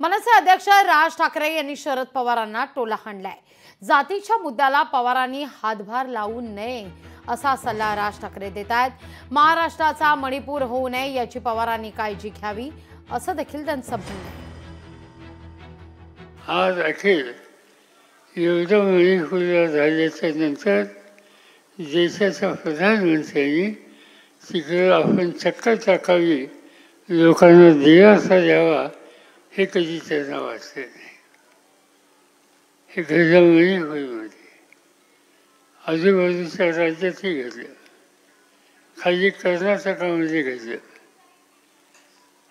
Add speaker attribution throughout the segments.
Speaker 1: मनसे अध्यक्ष राज ठाकरे यांनी शरद पवारांना टोला हाणलाय। जातीच्या मुद्द्याला पवारांनी हातभार लावू नये असा सल्ला राज ठाकरे देत आहेत। महाराष्ट्राचा मणिपूर होऊ नये याची पवारांनी काळजी घ्यावी असं देखील त्यांचं म्हणणं आहे।
Speaker 2: आज अखेर एवढं मणिपूर झाल्याच्या नंतर देशाचा प्रधानमंत्र्यांनी तिकडे आपण चक्कर टाकावी, लोकांना दिलासा द्यावा, हे कधी त्यांना वाटलं नाही। हे घडलं मणिपूरमध्ये, आजूबाजूच्या राज्यातही घडलं, खाली कर्नाटकामध्ये घडलं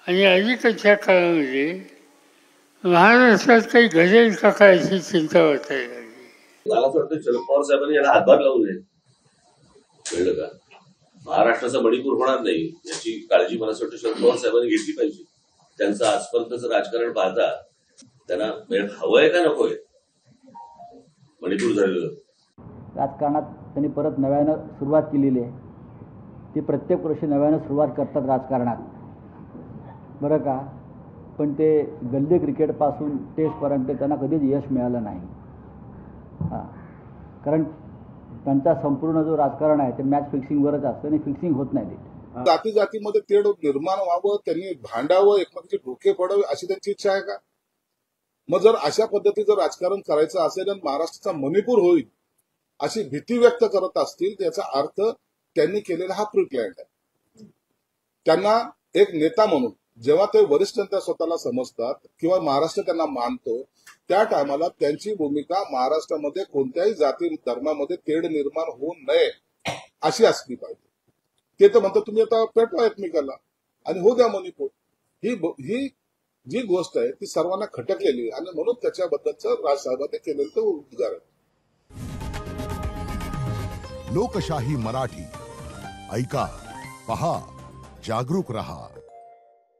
Speaker 2: आणि अलीकडच्या काळामध्ये महाराष्ट्रात काही घडेल का काय अशी चिंता वाटायला लागली।
Speaker 3: मला असं वाटतं शरद पवार साहेबांनी याला हातभार लावू नये, कळलं का? महाराष्ट्राचा मणिपूर होणार नाही याची काळजी मला असं वाटतं शरद पवार साहेबांनी घेतली पाहिजे। त्यांचं आजपर्यंतचं राजकारण पाहता त्यांना हवंय का नकोय मणिपूर झालेलं
Speaker 4: राजकारणात त्यांनी परत नव्यानं सुरुवात केलेली आहे। ते प्रत्येक वर्षी नव्यानं सुरुवात करतात राजकारणात, बरं का? पण ते गल्ली क्रिकेटपासून टेस्टपर्यंत त्यांना कधीच यश मिळालं नाही। कारण त्यांचा संपूर्ण जो राजकारण आहे ते मॅच फिक्सिंगवरच असतं आणि फिक्सिंग होत नाही। ते
Speaker 5: जाती जातीमध्ये तेढ निर्माण व्हावं, त्यांनी भांडावं, एकमेकांचे डोके फोडावे अशी त्यांची इच्छा आहे का? मग जर अशा पद्धतीचं राजकारण करायचं असेल आणि महाराष्ट्राचा मणिपूर होईल अशी भीती व्यक्त करत असतील, त्याचा अर्थ त्यांनी केलेला हा प्री प्लॅन आहे। त्यांना एक नेता म्हणून जेव्हा ते वरिष्ठ नेता स्वतःला समजतात किंवा महाराष्ट्र त्यांना मानतो, त्या टायमाला त्यांची भूमिका महाराष्ट्रामध्ये कोणत्याही जाती धर्मामध्ये तेढ निर्माण होऊ नये अशी असली पाहिजे। ते तर म्हणतात तुम्ही आता पेटवा एकमेकाला आणि हो द्या मणिपूर, ही जी गोष्ट आहे ती सर्वांना खटकलेली आहे आणि म्हणून त्याच्याबद्दलचं राजसाहेबांनी केलेलं ते उद्गार आहे।
Speaker 6: लोकशाही मराठी ऐका, पहा, जागरूक रहा।